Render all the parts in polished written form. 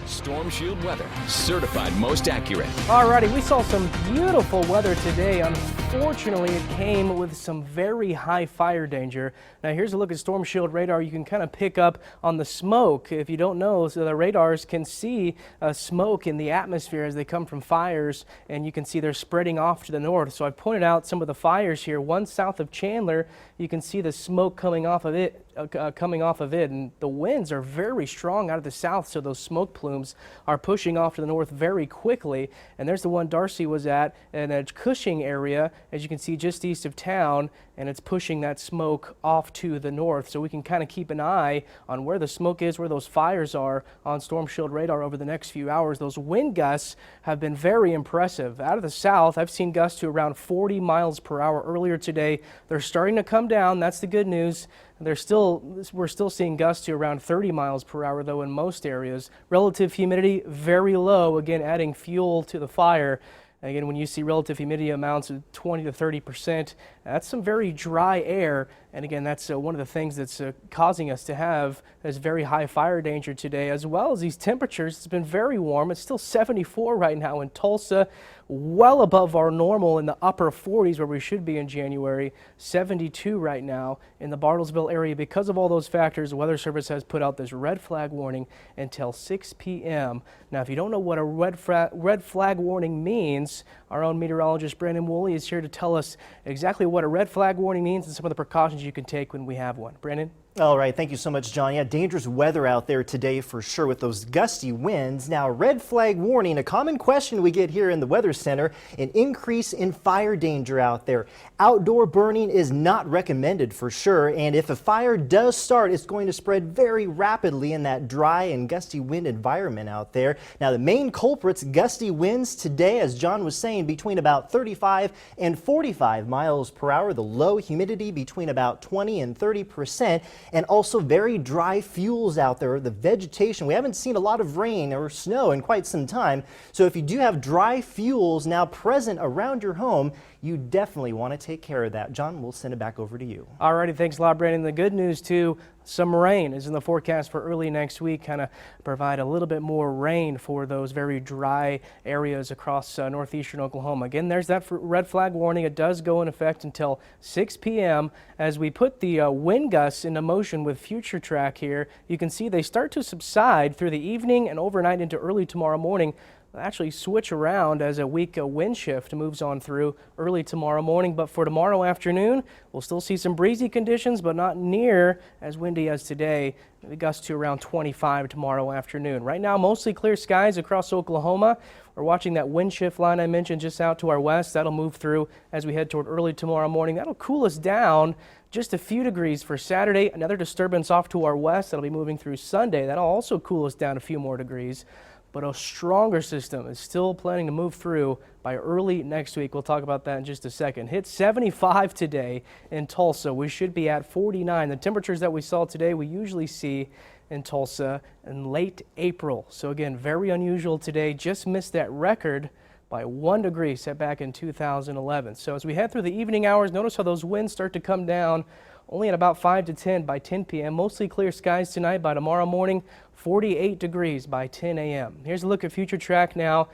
Stormshield weather, certified most accurate. Alrighty, we saw some beautiful weather today. Unfortunately, it came with some very high fire danger. Now here's a look at Stormshield radar. You can kind of pick up on the smoke. If you don't know, so the radars can see smoke in the atmosphere as they come from fires, and you can see they're spreading off to the north. So I've pointed out some of the fires here. One south of Chandler, you can see the smoke coming off of it. And the winds are very strong out of the south, so those smoke plumes are pushing off to the north very quickly. And there's the one Darcy was at in a Cushing area, as you can see just east of town, and it's pushing that smoke off to the north. So we can kind of keep an eye on where the smoke is, where those fires are on Stormshield radar over the next few hours. Those wind gusts have been very impressive. Out of the south, I've seen gusts to around 40 miles per hour earlier today. They're starting to come down. That's the good news. We're still seeing gusts to around 30 miles per hour, though, in most areas. Relative humidity very low, again, adding fuel to the fire. Again, when you see relative humidity amounts of 20 to 30%, that's some very dry air. And again, that's one of the things that's causing us to have this very high fire danger today, as well as these temperatures. It's been very warm. It's still 74 right now in Tulsa, well above our normal in the upper 40s where we should be in January. 72 right now in the Bartlesville area. Because of all those factors, the Weather Service has put out this red flag warning until 6 p.m. Now, if you don't know what a red flag warning means, our own meteorologist Brandon Woolley is here to tell us exactly what a red flag warning means and some of the precautions you can take when we have one. Brandon? All right, thank you so much, John. Yeah, dangerous weather out there today for sure with those gusty winds. Now, red flag warning, a common question we get here in the Weather Center, an increase in fire danger out there. Outdoor burning is not recommended for sure, and if a fire does start, it's going to spread very rapidly in that dry and gusty wind environment out there. Now, the main culprits, gusty winds today, as John was saying, between about 35 and 45 miles per hour. The low humidity between about 20 and 30%. And also very dry fuels out there. The vegetation, we haven't seen a lot of rain or snow in quite some time. So if you do have dry fuels now present around your home, you definitely want to take care of that. John, we'll send it back over to you. All righty, thanks a lot, Brandon. The good news, too, some rain is in the forecast for early next week, kind of provide a little bit more rain for those very dry areas across northeastern Oklahoma. Again, there's that red flag warning. It does go in effect until 6 p.m. As we put the wind gusts into motion with Future Track here, you can see they start to subside through the evening and overnight into early tomorrow morning. Actually switch around as a weak wind shift moves on through early tomorrow morning. But for tomorrow afternoon, we'll still see some breezy conditions, but not near as windy as today. The gusts to around 25 tomorrow afternoon. Right now, mostly clear skies across Oklahoma. We're watching that wind shift line I mentioned just out to our west. That'll move through as we head toward early tomorrow morning. That'll cool us down just a few degrees for Saturday. Another disturbance off to our west that'll be moving through Sunday. That'll also cool us down a few more degrees. But a stronger system is still planning to move through by early next week. We'll talk about that in just a second. Hit 75 today in Tulsa. We should be at 49. The temperatures that we saw today, we usually see in Tulsa in late April. So again, very unusual today. Just missed that record by 1 degree set back in 2011. So as we head through the evening hours, notice how those winds start to come down only at about 5 to 10 by 10 p.m. Mostly clear skies tonight. By tomorrow morning, 48 degrees by 10 a.m. Here's a look at Future Track now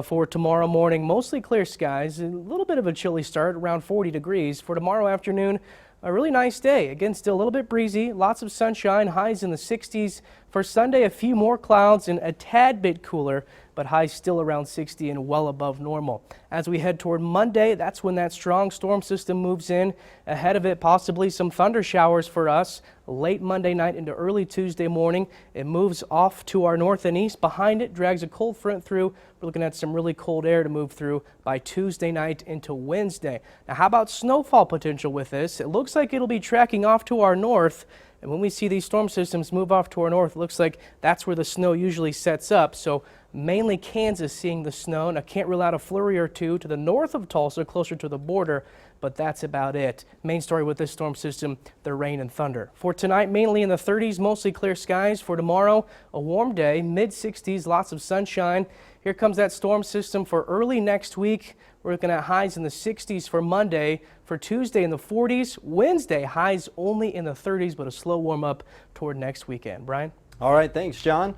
for tomorrow morning. Mostly clear skies, a little bit of a chilly start, around 40 degrees. For tomorrow afternoon, a really nice day. Again, still a little bit breezy, lots of sunshine, highs in the 60s. For Sunday, a few more clouds and a tad bit cooler, but highs still around 60 and well above normal. As we head toward Monday, that's when that strong storm system moves in. Ahead of it, possibly some thunder showers for us late Monday night into early Tuesday morning. It moves off to our north and east. Behind it, drags a cold front through. We're looking at some really cold air to move through by Tuesday night into Wednesday. Now, how about snowfall potential with this? It looks like it'll be tracking off to our north. And when we see these storm systems move off to our north, it looks like that's where the snow usually sets up. So mainly Kansas seeing the snow. And I can't rule out a flurry or two to the north of Tulsa, closer to the border, but that's about it. Main story with this storm system, the rain and thunder. For tonight, mainly in the 30s, mostly clear skies. For tomorrow, a warm day, mid-60s, lots of sunshine. Here comes that storm system for early next week. We're looking at highs in the 60s for Monday. For Tuesday in the 40s. Wednesday, highs only in the 30s, but a slow warm up toward next weekend. Brian? All right, thanks, John.